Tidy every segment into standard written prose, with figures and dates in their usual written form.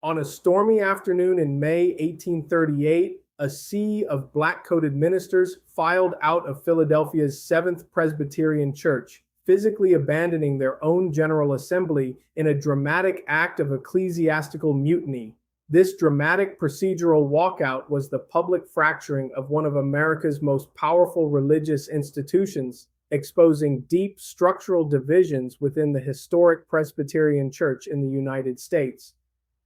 On a stormy afternoon in May 1838, a sea of black-coated ministers filed out of Philadelphia's Seventh Presbyterian Church, physically abandoning their own General Assembly in a dramatic act of ecclesiastical mutiny. This dramatic procedural walkout was the public fracturing of one of America's most powerful religious institutions, exposing deep structural divisions within the historic Presbyterian Church in the United States.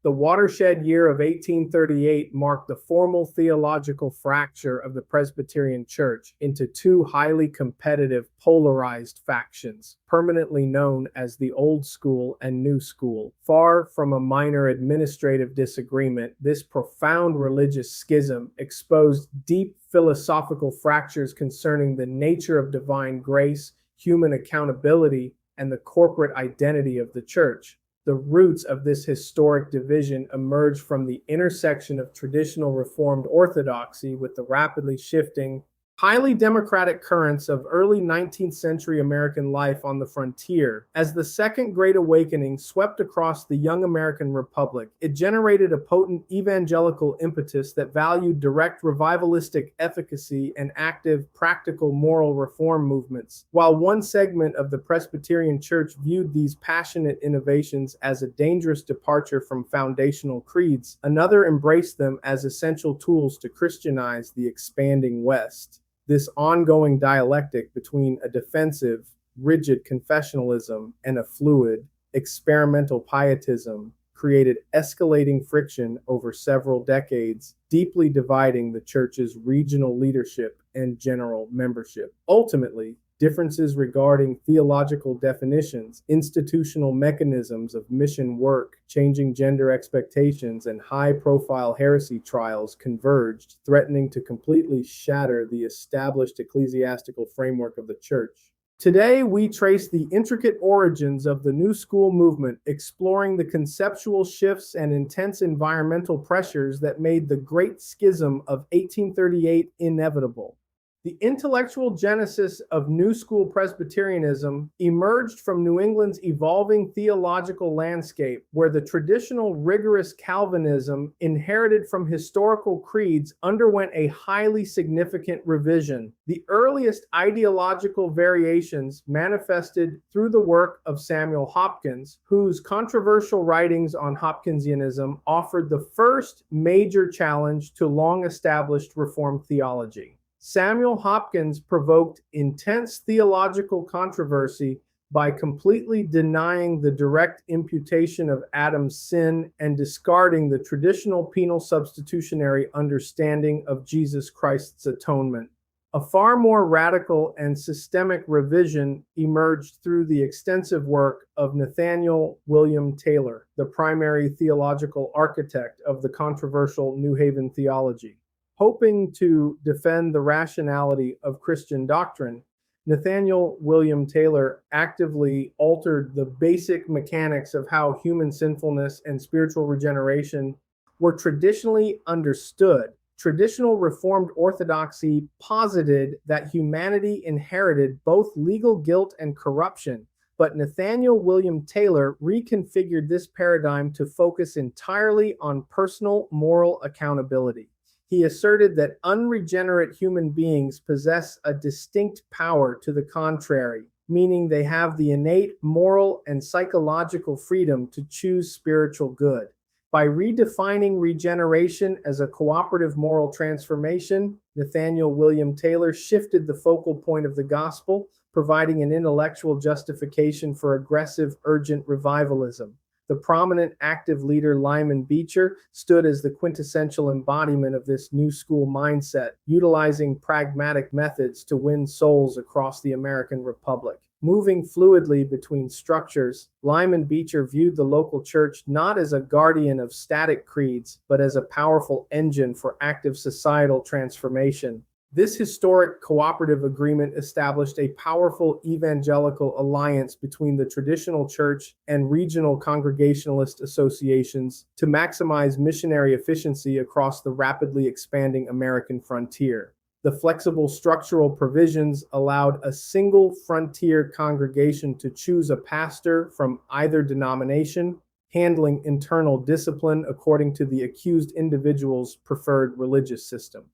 The watershed year of 1838 marked the formal theological fracture of the Presbyterian Church into two highly competitive, polarized factions, permanently known as the Old School and New School. Far from a minor administrative disagreement, this profound religious schism exposed deep philosophical fractures concerning the nature of divine grace, human accountability, and the corporate identity of the Church. The roots of this historic division emerged from the intersection of traditional Reformed orthodoxy with the rapidly shifting, highly democratic currents of early 19th century American life on the frontier. As the Second Great Awakening swept across the young American Republic, it generated a potent evangelical impetus that valued direct revivalistic efficacy and active, practical moral reform movements. While one segment of the Presbyterian Church viewed these passionate innovations as a dangerous departure from foundational creeds, another embraced them as essential tools to Christianize the expanding West. This ongoing dialectic between a defensive, rigid confessionalism and a fluid, experimental pietism created escalating friction over several decades, deeply dividing the church's regional leadership and general membership. Ultimately, differences regarding theological definitions, institutional mechanisms of mission work, changing gender expectations, and high-profile heresy trials converged, threatening to completely shatter the established ecclesiastical framework of the Church. Today, we trace the intricate origins of the New School movement, exploring the conceptual shifts and intense environmental pressures that made the Great Schism of 1838 inevitable. The intellectual genesis of New School Presbyterianism emerged from New England's evolving theological landscape, where the traditional rigorous Calvinism inherited from historical creeds underwent a highly significant revision. The earliest ideological variations manifested through the work of Samuel Hopkins, whose controversial writings on Hopkinsianism offered the first major challenge to long-established Reformed theology. Samuel Hopkins provoked intense theological controversy by completely denying the direct imputation of Adam's sin and discarding the traditional penal substitutionary understanding of Jesus Christ's atonement. A far more radical and systemic revision emerged through the extensive work of Nathaniel William Taylor, the primary theological architect of the controversial New Haven theology. Hoping to defend the rationality of Christian doctrine, Nathaniel William Taylor actively altered the basic mechanics of how human sinfulness and spiritual regeneration were traditionally understood. Traditional Reformed orthodoxy posited that humanity inherited both legal guilt and corruption, but Nathaniel William Taylor reconfigured this paradigm to focus entirely on personal moral accountability. He asserted that unregenerate human beings possess a distinct power to the contrary, meaning they have the innate moral and psychological freedom to choose spiritual good. By redefining regeneration as a cooperative moral transformation, Nathaniel William Taylor shifted the focal point of the gospel, providing an intellectual justification for aggressive, urgent revivalism. The prominent active leader Lyman Beecher stood as the quintessential embodiment of this New School mindset, utilizing pragmatic methods to win souls across the American Republic. Moving fluidly between structures, Lyman Beecher viewed the local church not as a guardian of static creeds, but as a powerful engine for active societal transformation. This historic cooperative agreement established a powerful evangelical alliance between the traditional church and regional Congregationalist associations to maximize missionary efficiency across the rapidly expanding American frontier. The flexible structural provisions allowed a single frontier congregation to choose a pastor from either denomination, handling internal discipline according to the accused individual's preferred religious system.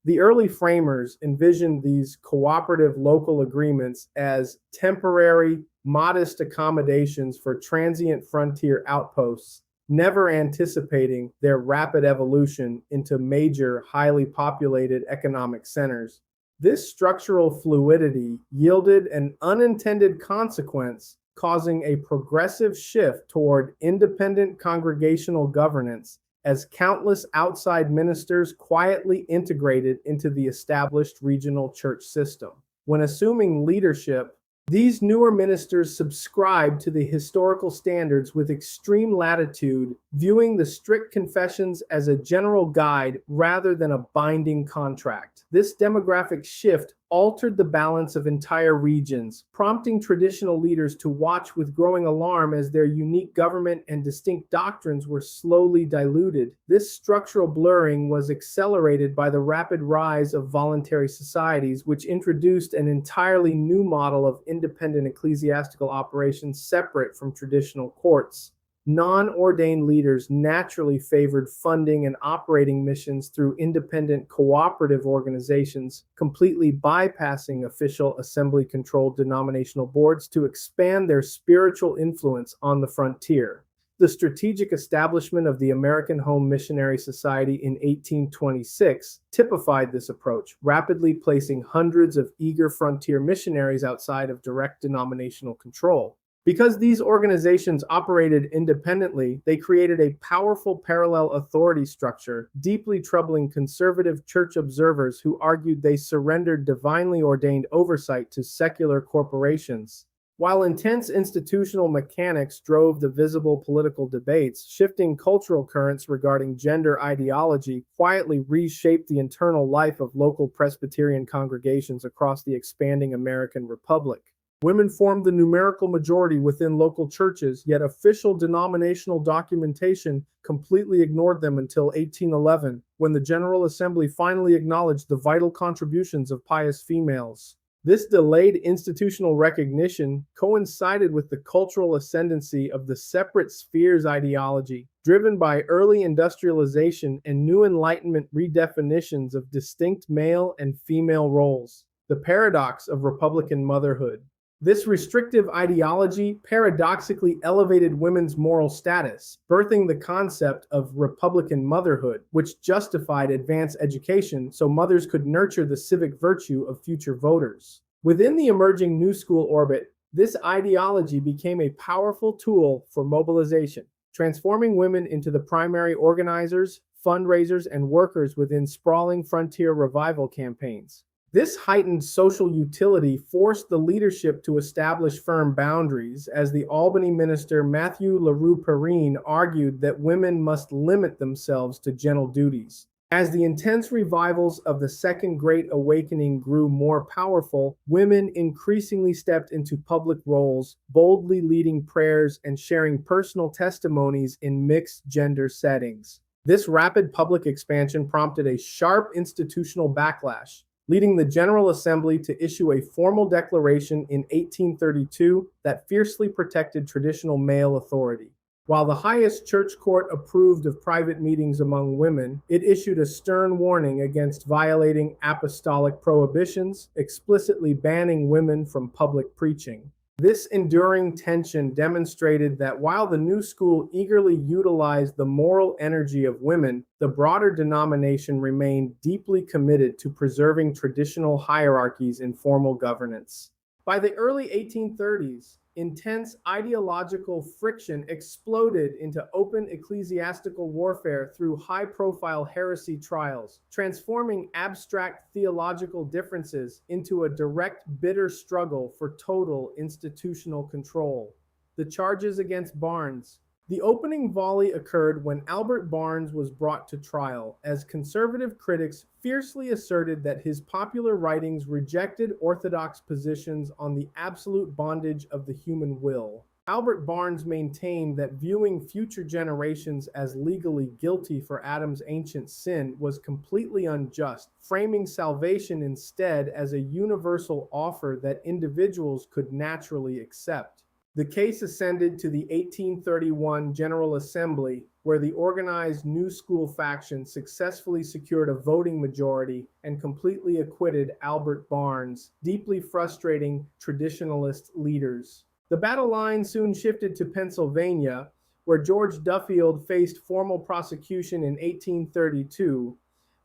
The early framers envisioned these cooperative local agreements as temporary, modest accommodations for transient frontier outposts, never anticipating their rapid evolution into major, highly populated economic centers. This structural fluidity yielded an unintended consequence, causing a progressive shift toward independent congregational governance as countless outside ministers quietly integrated into the established regional church system. When assuming leadership, these newer ministers subscribed to the historical standards with extreme latitude, viewing the strict confessions as a general guide rather than a binding contract. This demographic shift altered the balance of entire regions, prompting traditional leaders to watch with growing alarm as their unique government and distinct doctrines were slowly diluted. This structural blurring was accelerated by the rapid rise of voluntary societies, which introduced an entirely new model of independent ecclesiastical operations separate from traditional courts. Non-ordained leaders naturally favored funding and operating missions through independent cooperative organizations, completely bypassing official assembly-controlled denominational boards to expand their spiritual influence on the frontier. The strategic establishment of the American Home Missionary Society in 1826 typified this approach, rapidly placing hundreds of eager frontier missionaries outside of direct denominational control. Because these organizations operated independently, they created a powerful parallel authority structure, deeply troubling conservative church observers who argued they surrendered divinely ordained oversight to secular corporations. While intense institutional mechanics drove the visible political debates, shifting cultural currents regarding gender ideology quietly reshaped the internal life of local Presbyterian congregations across the expanding American Republic. Women formed the numerical majority within local churches, yet official denominational documentation completely ignored them until 1811, when the General Assembly finally acknowledged the vital contributions of pious females. This delayed institutional recognition coincided with the cultural ascendancy of the separate spheres ideology, driven by early industrialization and new Enlightenment redefinitions of distinct male and female roles. The paradox of Republican motherhood. This restrictive ideology paradoxically elevated women's moral status, birthing the concept of Republican motherhood, which justified advanced education so mothers could nurture the civic virtue of future voters. Within the emerging New School orbit, this ideology became a powerful tool for mobilization, transforming women into the primary organizers, fundraisers, and workers within sprawling frontier revival campaigns. This heightened social utility forced the leadership to establish firm boundaries, as the Albany minister Matthew LaRue Perrine argued that women must limit themselves to gentle duties. As the intense revivals of the Second Great Awakening grew more powerful, women increasingly stepped into public roles, boldly leading prayers and sharing personal testimonies in mixed-gender settings. This rapid public expansion prompted a sharp institutional backlash, leading the General Assembly to issue a formal declaration in 1832 that fiercely protected traditional male authority. While the highest church court approved of private meetings among women, it issued a stern warning against violating apostolic prohibitions, explicitly banning women from public preaching. This enduring tension demonstrated that while the new school eagerly utilized the moral energy of women, the broader denomination remained deeply committed to preserving traditional hierarchies in formal governance. By the early 1830s, intense ideological friction exploded into open ecclesiastical warfare through high-profile heresy trials, transforming abstract theological differences into a direct, bitter struggle for total institutional control. The charges against Barnes. The opening volley occurred when Albert Barnes was brought to trial, as conservative critics fiercely asserted that his popular writings rejected orthodox positions on the absolute bondage of the human will. Albert Barnes maintained that viewing future generations as legally guilty for Adam's ancient sin was completely unjust, framing salvation instead as a universal offer that individuals could naturally accept. The case ascended to the 1831 General Assembly, where the organized New School faction successfully secured a voting majority and completely acquitted Albert Barnes, deeply frustrating Traditionalist leaders. The battle line soon shifted to Pennsylvania, where George Duffield faced formal prosecution in 1832,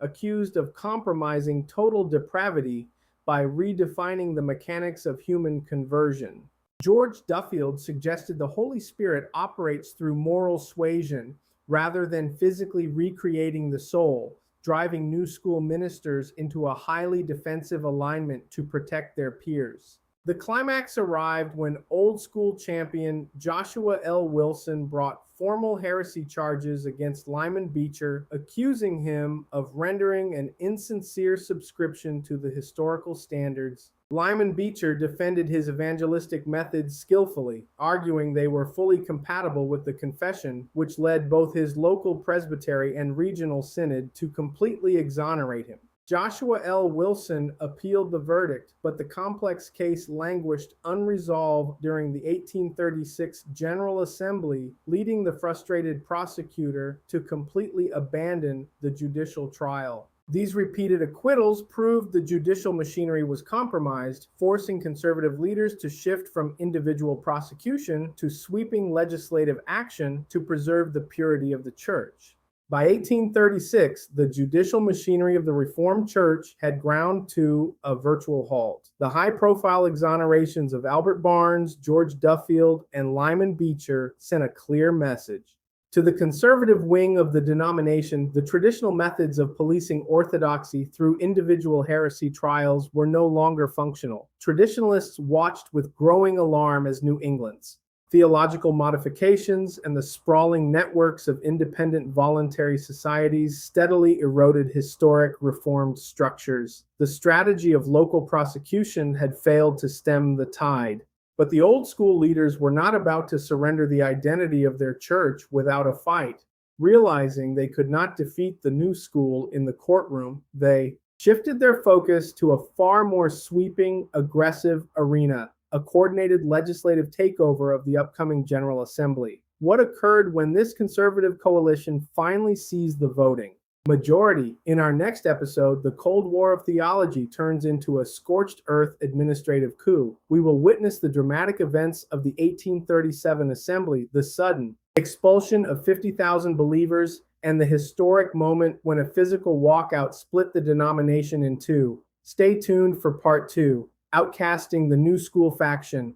accused of compromising total depravity by redefining the mechanics of human conversion. George Duffield suggested the Holy Spirit operates through moral suasion rather than physically recreating the soul, driving New School ministers into a highly defensive alignment to protect their peers. The climax arrived when Old School champion Joshua L. Wilson brought formal heresy charges against Lyman Beecher, accusing him of rendering an insincere subscription to the historical standards. Lyman Beecher defended his evangelistic methods skillfully, arguing they were fully compatible with the confession, which led both his local presbytery and regional synod to completely exonerate him. Joshua L. Wilson appealed the verdict, but the complex case languished unresolved during the 1836 General Assembly, leading the frustrated prosecutor to completely abandon the judicial trial. These repeated acquittals proved the judicial machinery was compromised, forcing conservative leaders to shift from individual prosecution to sweeping legislative action to preserve the purity of the church. By 1836, the judicial machinery of the Reformed Church had ground to a virtual halt. The high-profile exonerations of Albert Barnes, George Duffield, and Lyman Beecher sent a clear message. To the conservative wing of the denomination, the traditional methods of policing orthodoxy through individual heresy trials were no longer functional. Traditionalists watched with growing alarm as New England's theological modifications and the sprawling networks of independent voluntary societies steadily eroded historic Reformed structures. The strategy of local prosecution had failed to stem the tide. But the Old School leaders were not about to surrender the identity of their church without a fight. Realizing they could not defeat the New School in the courtroom, they shifted their focus to a far more sweeping, aggressive arena, a coordinated legislative takeover of the upcoming General Assembly. What occurred when this conservative coalition finally seized the voting majority? In our next episode, the Cold War of theology turns into a scorched earth administrative coup. We will witness the dramatic events of the 1837 Assembly, the sudden expulsion of 50,000 believers, and the historic moment when a physical walkout split the denomination in two. Stay tuned for part 2. Outcasting the New School faction.